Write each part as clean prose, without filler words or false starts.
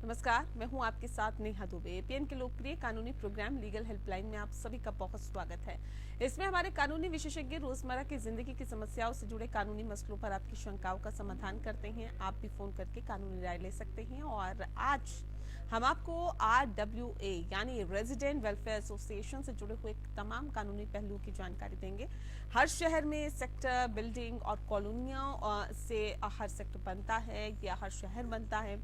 नमस्कार, मैं हूं आपके साथ नेहा दुबे। एपीएन के लोकप्रिय कानूनी प्रोग्राम लीगल हेल्पलाइन में आप सभी का बहुत स्वागत है। इसमें हमारे कानूनी विशेषज्ञ रोजमर्रा की जिंदगी की समस्याओं से जुड़े कानूनी मसलों पर आपकी शंकाओं का समाधान करते हैं। आप भी फोन करके कानूनी राय ले सकते हैं। और आज हम आपको RWA यानी रेजिडेंट वेलफेयर एसोसिएशन से जुड़े हुए तमाम कानूनी पहलुओं की जानकारी देंगे। हर शहर में सेक्टर, बिल्डिंग और कॉलोनियों से हर सेक्टर बनता है या हर शहर बनता है।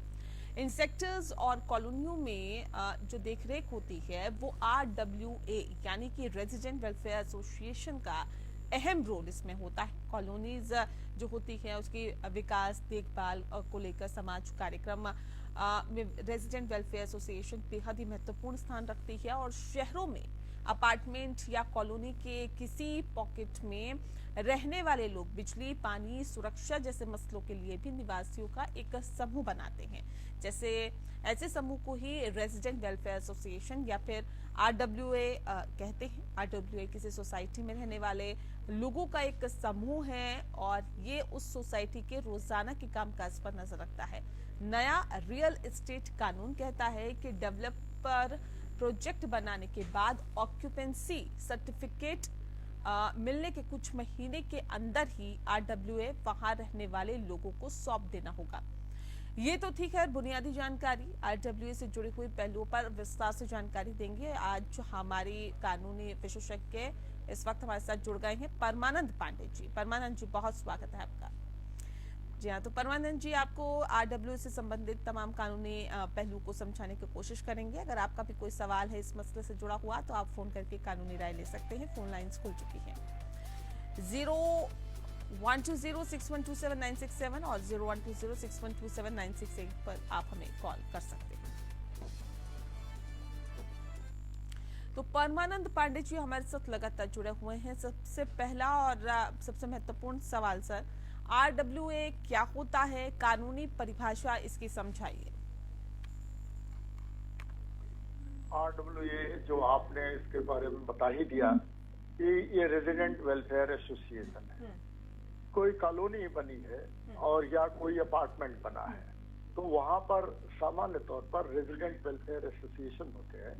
इन सेक्टर्स और कॉलोनियों में जो देखरेख होती है वो RWA यानी कि रेजिडेंट वेलफेयर एसोसिएशन का अहम रोल इसमें होता है। कॉलोनीज जो होती है उसकी विकास देखभाल को लेकर समाज कार्यक्रम में रेजिडेंट वेलफेयर एसोसिएशन बेहद ही महत्वपूर्ण स्थान रखती है। और शहरों में अपार्टमेंट या कॉलोनी के किसी पॉकेट में रहने वाले लोग बिजली, पानी, सुरक्षा जैसे मसलों के लिए भी निवासियों का एक समूह बनाते हैं। जैसे ऐसे समूह को ही रेजिडेंट वेलफेयर एसोसिएशन या फिर RWA कहते हैं। RWA किसी सोसाइटी में रहने वाले लोगों का एक समूह है और ये उस सोसाइटी के रोजाना के कामकाज पर नजर रखता है। नया रियल एस्टेट कानून कहता है कि डेवलपर प्रोजेक्ट बनाने के बाद ऑक्यूपेंसी सर्टिफिकेट मिलने के कुछ महीने के अंदर ही RWA वहां रहने वाले लोगों को सौंप देना होगा। ये तो ठीक है बुनियादी जानकारी। RWA से जुड़े हुए पहलुओं पर विस्तार से जानकारी देंगे आज हमारी कानूनी विशेषज्ञ इस वक्त हमारे साथ जुड़ गए हैं परमानंद पांडे जी। परमानंद जी, बहुत स्वागत है आपका। जी हाँ, तो परमानंद जी आपको RWA से संबंधित तमाम कानूनी पहलू को समझाने की कोशिश करेंगे। अगर आपका भी कोई सवाल है इस मसले से जुड़ा हुआ तो आप फोन करके कानूनी राय ले सकते हैं। फोन लाइंस खुल चुकी हैं 0120612796 और 0120612796 पर आप हमें कॉल कर सकते हैं। तो परमानंद पांडे जी हमारे साथ लगातार जुड़े हुए हैं। सबसे पहला और सबसे महत्वपूर्ण सवाल सर, RWA क्या होता है, कानूनी परिभाषा इसकी समझाइए। RWA जो आपने इसके बारे में बता ही दिया कि ये रेजिडेंट वेलफेयर एसोसिएशन है। कोई कॉलोनी बनी है और या कोई अपार्टमेंट बना है तो वहां पर सामान्य तौर पर रेजिडेंट वेलफेयर एसोसिएशन होते हैं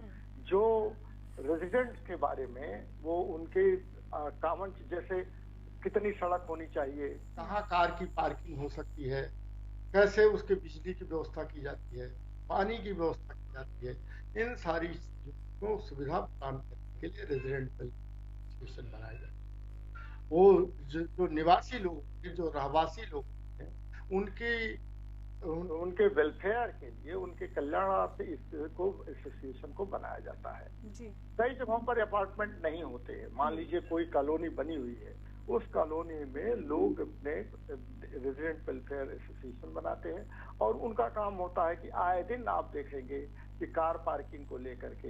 जो रेजिडेंट के बारे में वो उनके कॉमन जैसे कितनी सड़क होनी चाहिए, कहाँ कार की पार्किंग हो सकती है, कैसे उसके बिजली की व्यवस्था की जाती है, पानी की व्यवस्था की जाती है, इन सारी चीजों को सुविधा प्रदान करने के लिए रेजिडेंट एसोसिएशन बनाया जाता है। वो जो निवासी लोग, जो रहवासी लोग हैं, उनके वेलफेयर के लिए, उनके कल्याणार्थ इसको एसोसिएशन को बनाया जाता है। कई जगहों पर अपार्टमेंट नहीं होते हैं। मान लीजिए कोई कॉलोनी बनी हुई है, उस कॉलोनी में लोग अपने रेजिडेंट वेलफेयर एसोसिएशन बनाते हैं और उनका काम होता है कि आए दिन आप देखेंगे कि कार पार्किंग को लेकर के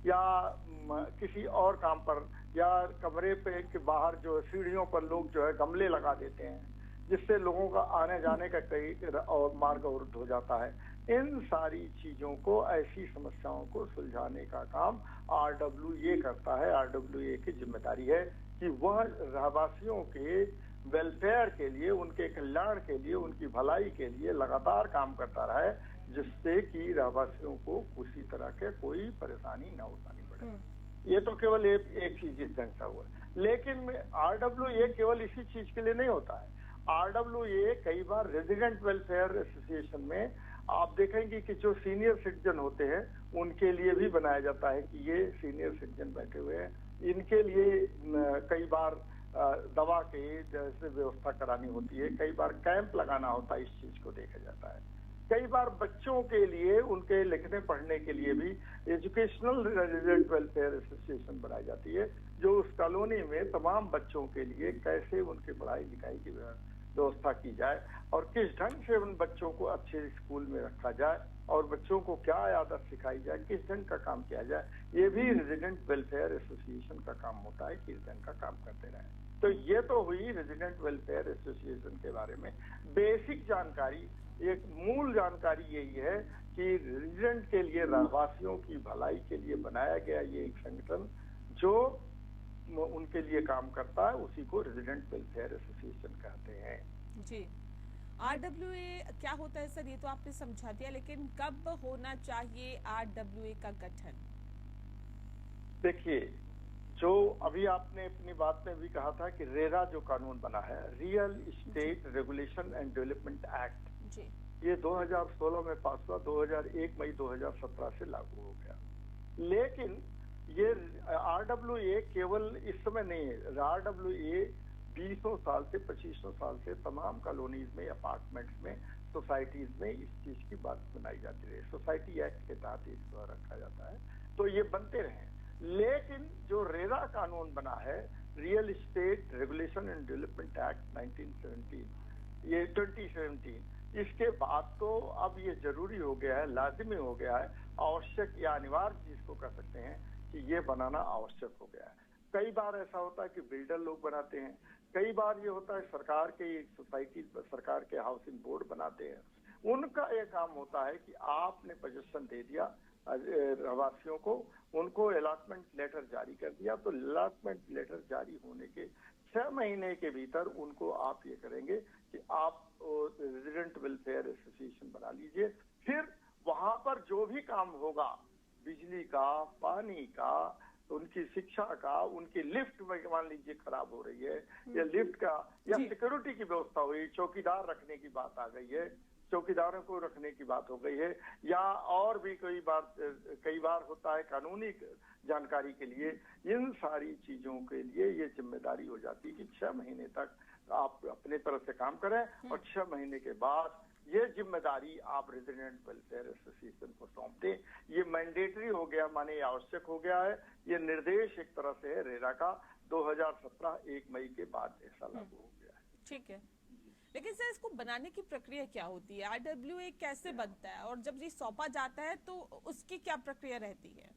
या किसी और काम पर या कमरे पे के बाहर जो सीढ़ियों पर लोग जो है गमले लगा देते हैं जिससे लोगों का आने जाने का कई और मार्ग अवरुद्ध हो जाता है। इन सारी चीजों को, ऐसी समस्याओं को सुलझाने का काम RWA करता है। RWA की जिम्मेदारी है कि वह रहवासियों के वेलफेयर के लिए, उनके कल्याण के लिए, उनकी भलाई के लिए लगातार काम करता रहे जिससे कि रहवासियों को किसी तरह के कोई परेशानी न उठानी पड़े। ये तो केवल एक चीज इसका हुआ, लेकिन RWA केवल इसी चीज के लिए नहीं होता है। RWA कई बार रेजिडेंट वेलफेयर एसोसिएशन में आप देखेंगे कि जो सीनियर सिटीजन होते हैं उनके लिए भी बनाया जाता है कि ये सीनियर सिटीजन बैठे हुए हैं, इनके लिए कई बार दवा के जैसे व्यवस्था करानी होती है, कई बार कैंप लगाना होता है, इस चीज को देखा जाता है। कई बार बच्चों के लिए, उनके लिखने पढ़ने के लिए भी एजुकेशनल रेजिडेंट वेलफेयर एसोसिएशन बनाई जाती है जो उस कॉलोनी में तमाम बच्चों के लिए कैसे उनकी पढ़ाई लिखाई की व्यवस्था की जाए और किस ढंग से उन बच्चों को अच्छे स्कूल में रखा जाए और बच्चों को क्या आदत सिखाई जाए, किस ढंग का काम किया जाए, ये भी रेजिडेंट वेलफेयर एसोसिएशन का काम होता है कि इस ढंग का काम करते रहे। तो ये तो हुई रेजिडेंट वेलफेयर एसोसिएशन के बारे में बेसिक जानकारी। एक मूल जानकारी यही है कि रेजिडेंट के लिए, रहवासियों की भलाई के लिए बनाया गया ये एक संगठन जो उनके लिए काम करता है, उसी को रेजिडेंट वेलफेयर एसोसिएशन कहते हैं। जी, RWA क्या होता है सर, ये तो आपने समझा दिया, लेकिन कब होना चाहिए RWA का गठन? देखिए, जो अभी आपने अपनी बात में भी कहा था कि रेरा जो कानून बना है, real estate regulation and development act, जी, ये 2016 में पास हुआ, 2001 मई 2017 से लागू हो गया। लेकिन ये RWA केवल इस समय नहीं है। RWA 20 साल से 25 साल से तमाम कॉलोनीज में, अपार्टमेंट्स में, सोसाइटीज में इस चीज की बात बनाई जाती रही। सोसाइटी एक्ट के तहत इसको रखा जाता है, तो ये बनते रहे। लेकिन जो रेरा कानून बना है, real estate regulation and development act 1917, ये 2017, इसके बाद तो अब ये जरूरी हो गया है, लाजिमी हो गया है, आवश्यक या अनिवार्य जिसको कह सकते हैं कि ये बनाना आवश्यक हो गया है। कई बार ऐसा होता है कि बिल्डर लोग बनाते हैं, कई बार ये होता है सरकार के सोसाइटी, सरकार के हाउसिंग बोर्ड बनाते हैं। उनका ये काम होता है कि आपने पोजीशन दे दिया रहवासियों को, उनको अलॉटमेंट लेटर जारी कर दिया, तो अलॉटमेंट लेटर जारी होने के 6 महीने के भीतर उनको आप ये करेंगे कि आप रेजिडेंट वेलफेयर एसोसिएशन बना लीजिए। फिर वहां पर जो भी काम होगा, बिजली का, पानी का, उनकी शिक्षा का, उनकी लिफ्ट मान लीजिए खराब हो रही है, या लिफ्ट का, या सिक्योरिटी की व्यवस्था हुई, चौकीदार रखने की बात आ गई है, चौकीदारों को रखने की बात हो गई है, या और भी कई बार होता है कानूनी जानकारी के लिए, इन सारी चीजों के लिए ये जिम्मेदारी हो जाती है कि 6 महीने तक आप अपने तरफ से काम करें, और 6 महीने के बाद ये जिम्मेदारी आप रेजिडेंट वेलफेयर एसोसिएशन को सौंप दें। ये मैंडेटरी हो गया, माने आवश्यक हो गया है। ये निर्देश एक तरह से है रेरा का, 2017 1 मई के बाद ऐसा लागू हो गया है। ठीक है, लेकिन सर इसको बनाने की प्रक्रिया क्या होती है? RWA कैसे बनता है, और जब ये सौंपा जाता है तो उसकी क्या प्रक्रिया रहती है?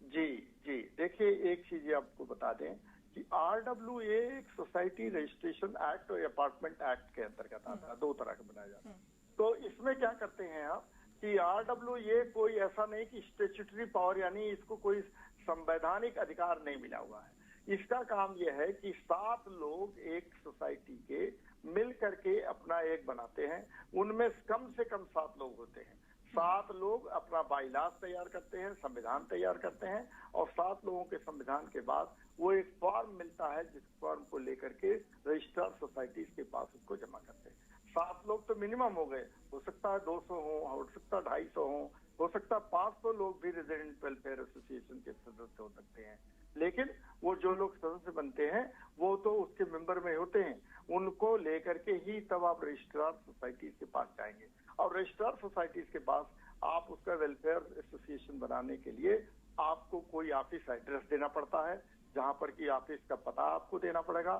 जी जी, देखिए एक चीज आपको बता दें कि RWA एक सोसाइटी रजिस्ट्रेशन एक्ट और अपार्टमेंट एक्ट के अंतर्गत आता है, 2 तरह का बनाया जाता है। तो इसमें क्या करते हैं आप कि RWA कोई ऐसा नहीं कि स्टैट्यूटरी पावर, यानी इसको कोई संवैधानिक अधिकार नहीं मिला हुआ है। इसका काम यह है कि 7 लोग एक सोसाइटी के मिल करके अपना एक बनाते हैं, उनमें कम से कम 7 लोग होते हैं। 7 लोग अपना बाईलाज तैयार करते हैं, संविधान तैयार करते हैं, और 7 लोगों के संविधान के बाद वो एक फॉर्म मिलता है, जिस फॉर्म को लेकर के रजिस्ट्रार सोसाइटीज के पास उसको जमा करते हैं। 7 लोग तो मिनिमम हो गए, हो सकता है 200 हो सकता है 250 हो सकता है 500 लोग भी रेजिडेंट वेलफेयर एसोसिएशन के सदस्य हो सकते हैं। लेकिन वो जो लोग सदस्य बनते हैं वो तो उसके मेंबर में होते हैं, उनको लेकर के ही तब आप रजिस्ट्रार सोसाइटीज के पास जाएंगे, और रजिस्ट्रार सोसाइटीज के पास आप उसका वेलफेयर एसोसिएशन बनाने के लिए आपको कोई ऑफिस एड्रेस देना पड़ता है, जहां पर कि ऑफिस का पता आपको देना पड़ेगा।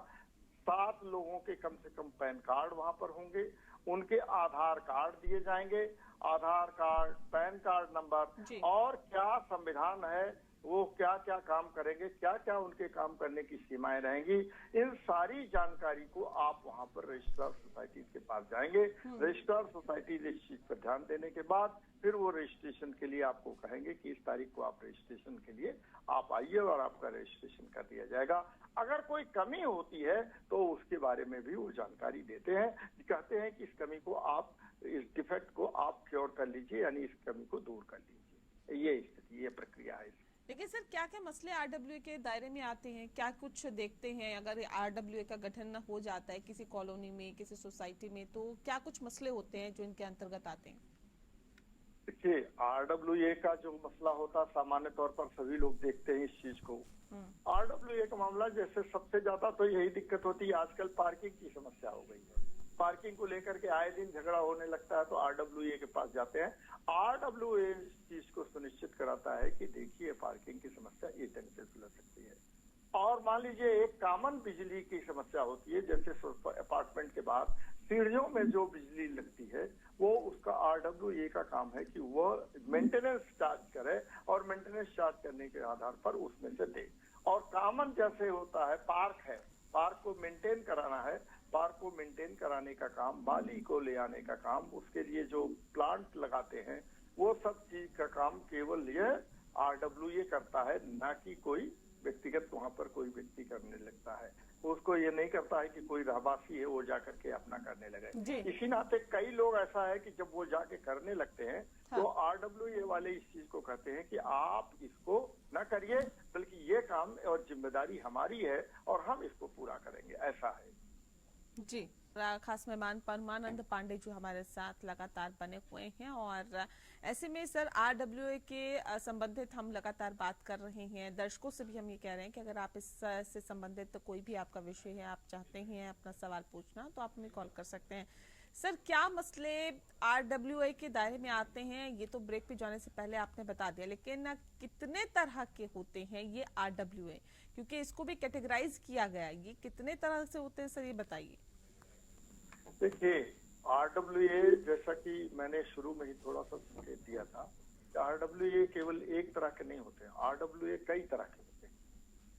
7 लोगों के कम से कम पैन कार्ड वहां पर होंगे, उनके आधार कार्ड दिए जाएंगे, आधार कार्ड, पैन कार्ड नंबर, और क्या संविधान है, वो क्या क्या काम करेंगे, क्या क्या उनके काम करने की सीमाएं रहेंगी, इन सारी जानकारी को आप वहां पर रजिस्ट्रार सोसाइटीज के पास जाएंगे। रजिस्ट्रार सोसाइटीज इस चीज पर ध्यान देने के बाद फिर वो रजिस्ट्रेशन के लिए आपको कहेंगे कि इस तारीख को आप रजिस्ट्रेशन के लिए आप आइए, और आपका रजिस्ट्रेशन कर दिया जाएगा। अगर कोई कमी होती है तो उसके बारे में भी वो जानकारी देते हैं, कहते हैं कि इस कमी को आप, इस डिफेक्ट को आप क्योर कर लीजिए, यानी इस कमी को दूर कर लीजिए। ये स्थिति, ये प्रक्रिया है। लेकिन सर क्या क्या मसले RWA के दायरे में आते हैं, क्या कुछ देखते हैं? अगर RWA का गठन हो जाता है किसी कॉलोनी में, किसी सोसाइटी में, तो क्या कुछ मसले होते हैं जो इनके अंतर्गत आते हैं? देखिए, RWA का जो मसला होता है, सामान्य तौर पर सभी लोग देखते हैं इस चीज को। RWA का मामला जैसे सबसे ज्यादा तो यही दिक्कत होती है, आजकल पार्किंग की समस्या हो गई है। पार्किंग को लेकर के आए दिन झगड़ा होने लगता है, तो RWA के पास जाते हैं। RWA इस चीज को सुनिश्चित कराता है कि देखिए पार्किंग की समस्या इस ढंग से सुलझ सकती है। और मान लीजिए एक कॉमन बिजली की समस्या होती है, जैसे अपार्टमेंट के बाद सीढ़ियों में जो बिजली लगती है, वो उसका RWA का काम है कि वह मेंटेनेंस चार्ज करे, और मेंटेनेंस चार्ज करने के आधार पर उसमें से दे। और कॉमन जैसे होता है, पार्क है, पार्क को मेंटेन कराना है, पार्क को मेंटेन कराने का काम, माली को ले आने का काम, उसके लिए जो प्लांट लगाते हैं वो सब चीज का काम केवल ये RWA करता है, ना कि कोई व्यक्तिगत वहाँ पर कोई व्यक्ति करने लगता है, उसको ये नहीं करता है कि कोई रहवासी है वो जाकर के अपना करने लगे। इसी नाते कई लोग ऐसा है कि जब वो जाके करने लगते हैं तो RWA वाले इस चीज को कहते हैं कि आप इसको न करिए, बल्कि ये काम और जिम्मेदारी हमारी है और हम इसको पूरा करेंगे, ऐसा है। जी, खास मेहमान परमानंद पांडे जो हमारे साथ लगातार बने हुए हैं, और ऐसे में सर RWA के संबंधित हम लगातार बात कर रहे हैं। दर्शकों से भी हम ये कह रहे हैं कि अगर आप इससे संबंधित तो कोई भी आपका विषय है, आप चाहते हैं अपना सवाल पूछना, तो आप हमें कॉल कर सकते हैं। सर, क्या मसले RWA के दायरे में आते हैं, ये तो ब्रेक पे जाने से पहले आपने बता दिया, लेकिन कितने तरह के होते हैं ये RWA, क्योंकि इसको भी कैटेगराइज किया गया, ये कितने तरह से होते हैं सर, ये बताइए। देखिए, RWA जैसा कि मैंने शुरू में ही थोड़ा सा संकेत दिया था, RWA केवल एक तरह के नहीं होते हैं, RWA कई तरह के होते हैं।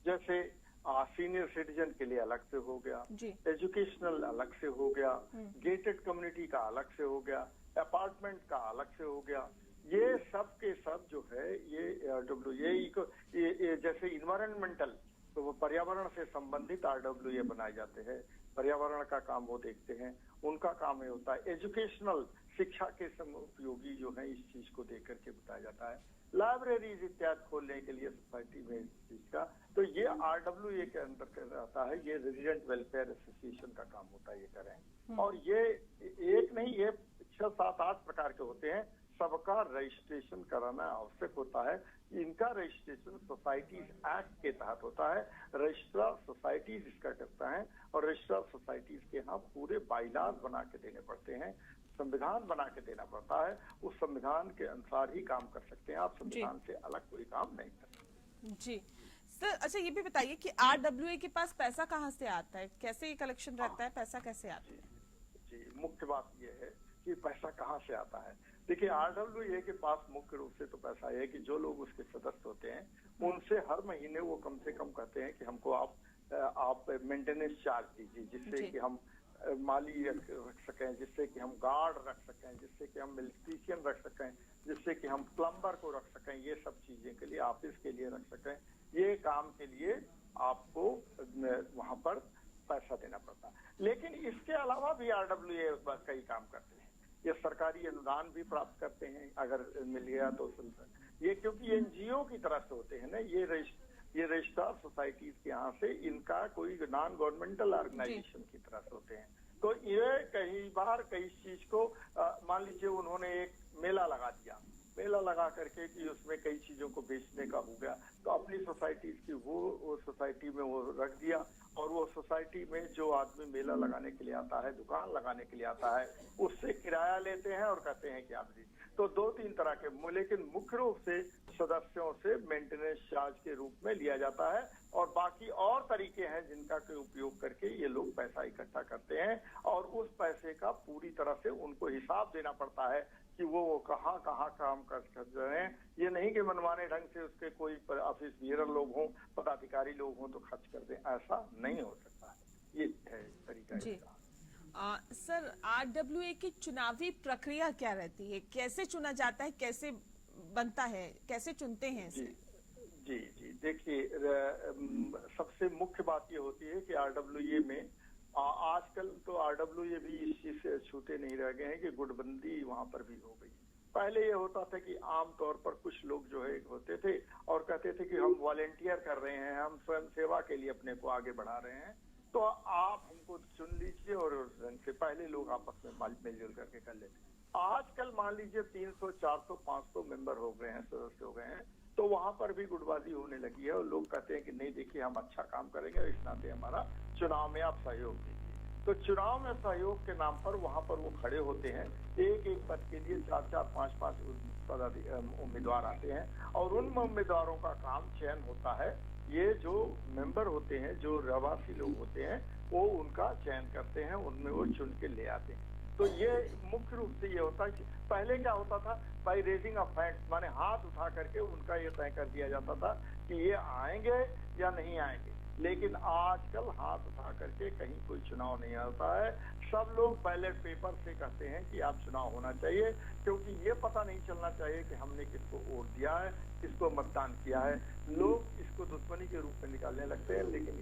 जैसे सीनियर सिटीजन के लिए अलग से हो गया, एजुकेशनल अलग से हो गया, गेटेड कम्युनिटी का अलग से हो गया, अपार्टमेंट का अलग से हो गया। ये सब के सब जो है ये RWA ये जैसे इन्वायरमेंटल, तो वो पर्यावरण से संबंधित RWA बनाए जाते हैं, पर्यावरण का काम वो देखते हैं, उनका काम ये होता है। एजुकेशनल, शिक्षा के उपयोगी जो है इस चीज को देख करके बताया जाता है। लाइब्रेरीज इत्यादि खोलने के लिए सोसाइटी में इस चीज का, तो ये RWA के अंदर आता है। ये रेजिडेंट वेलफेयर एसोसिएशन का काम होता है, ये करें। और ये एक नहीं, ये 6, 7, 8 प्रकार के होते हैं। सबका रजिस्ट्रेशन कराना आवश्यक होता है। इनका रजिस्ट्रेशन सोसाइटीज एक्ट के तहत होता है। रजिस्ट्रार सोसाइटीज इसका करता है, और रजिस्ट्रार सोसाइटीज के यहाँ पूरे बाइलाज बना के देने पड़ते हैं, संविधान बना के देना पड़ता है। उस संविधान के अनुसार ही काम कर सकते हैं, आप संविधान से अलग कोई काम नहीं कर सकते। जी सर, अच्छा ये भी बताइए कि RWA के पास पैसा कहाँ से आता है, कैसे ये कलेक्शन रहता है, पैसा कैसे आता है? जी, मुख्य बात ये है कि पैसा कहाँ से आता है। देखिए, RWA के पास मुख्य रूप से तो पैसा है कि जो लोग उसके सदस्य होते हैं उनसे हर महीने वो कम से कम कहते हैं कि हमको आप मेंटेनेंस चार्ज दीजिए, जिससे कि हम माली रख सकें, जिससे कि हम गार्ड रख सकें, जिससे कि हम इलेक्ट्रीशियन रख सकें, जिससे कि हम प्लम्बर को रख सकें, ये सब चीजें के लिए, ऑफिस के लिए रख सकें। ये काम के लिए आपको वहां पर पैसा देना पड़ता है। लेकिन इसके अलावा भी RWA कई काम करते हैं। ये सरकारी अनुदान भी प्राप्त करते हैं, अगर मिल गया तो। ये क्योंकि NGO की तरफ से होते हैं ना, ये रजिस्ट्रार सोसाइटीज के यहाँ से, इनका कोई नॉन गवर्नमेंटल ऑर्गेनाइजेशन की तरफ से होते हैं। तो ये कई बार कई चीज को मान लीजिए उन्होंने एक मेला लगा दिया, मेला लगा करके कि उसमें कई चीजों को बेचने का हो गया, तो अपनी सोसाइटीज की वो सोसाइटी में वो रख दिया, और वो सोसाइटी में जो आदमी मेला लगाने के लिए आता है, दुकान लगाने के लिए आता है, उससे किराया लेते हैं और कहते हैं कि आप दी। तो 2-3 तरह के, लेकिन मुख्य रूप से सदस्यों से मेंटेनेंस चार्ज के रूप में लिया जाता है, और बाकी और तरीके हैं जिनका के उपयोग करके ये लोग पैसा इकट्ठा करते हैं, और उस पैसे का पूरी तरह से उनको हिसाब देना पड़ता है कि वो कहाँ काम कर रहे हैं। ये नहीं कि मनमाने ढंग से उसके कोई ऑफिस बियर लोग हों, पदाधिकारी लोग हों तो खर्च कर दें, ऐसा नहीं हो सकता है। ये है तरीका इसका। सर, RWA की चुनावी प्रक्रिया क्या रहती है, कैसे चुना जाता है, कैसे बनता है, कैसे चुनते हैं इसे? जी, देखिए, सबसे मुख्य बात ये होती है कि RWA में आजकल तो RWA भी इस चीज से छूटे नहीं रह गए हैं कि गुटबंदी वहां पर भी हो गई। पहले ये होता था कि आमतौर पर कुछ लोग जो है होते थे और कहते थे कि हम वॉलेंटियर कर रहे हैं, हम स्वयं सेवा के लिए अपने को आगे बढ़ा रहे हैं, तो आप हमको चुन लीजिए, और से पहले लोग आपस में मिलजुल करके कर लेते। आजकल मान लीजिए 300, 400, 500 मेंबर हो गए हैं, सदस्य हो गए हैं, तो वहां पर भी गुटबाजी होने लगी है, और लोग कहते हैं कि नहीं, देखिए हम अच्छा काम करेंगे, इस नाते हमारा चुनाव में आप सहयोग दीजिए। तो चुनाव में सहयोग के नाम पर वहां पर वो खड़े होते हैं, एक पद के लिए 4-4, 5-5 उम्मीदवार आते हैं, और उन उम्मीदवारों का काम चयन होता है। ये जो मेंबर होते हैं, जो रहवासी लोग होते हैं, वो उनका चयन करते हैं, उनमें वो चुन के ले आते हैं। तो ये मुख्य रूप से ये होता है कि पहले क्या होता था, बाई रेजिंग ऑफ हैंड्स, माने हाथ उठा करके उनका ये तय कर दिया जाता था कि ये आएंगे या नहीं आएंगे। लेकिन आजकल हाथ उठा करके कहीं कोई चुनाव नहीं होता है। सब लोग बैलेट पेपर से कहते हैं कि आप चुनाव होना चाहिए, क्योंकि ये पता नहीं चलना चाहिए कि हमने किसको वोट दिया है, किसको मतदान किया है। लोग इसको दुश्मनी के रूप में निकालने लगते हैं, लेकिन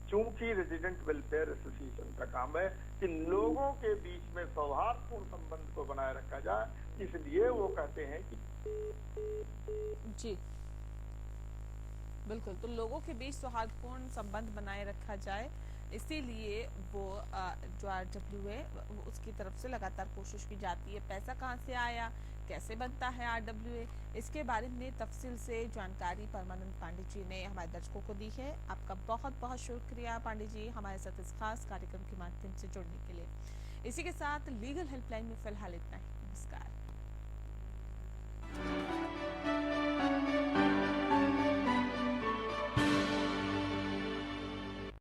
चूंकि रेजिडेंट वेलफेयर एसोसिएशन का काम है कि लोगों के बीच में सौहार्दपूर्ण संबंध को बनाए रखा जाए, इसलिए वो कहते हैं कि जी बिल्कुल, तो लोगों के बीच सौहार्दपूर्ण संबंध बनाए रखा जाए, इसीलिए वो जो RWA है उसकी तरफ से लगातार कोशिश की जाती है। पैसा कहाँ से आया, कैसे बनता है RWA, इसके बारे में तफसील से जानकारी परमानंद पांडे जी ने हमारे दर्शकों को दी है। आपका बहुत बहुत शुक्रिया पांडे जी, हमारे साथ इस खास कार्यक्रम के माध्यम से जुड़ने के लिए। इसी के साथ लीगल हेल्पलाइन में फिलहाल इतना ही।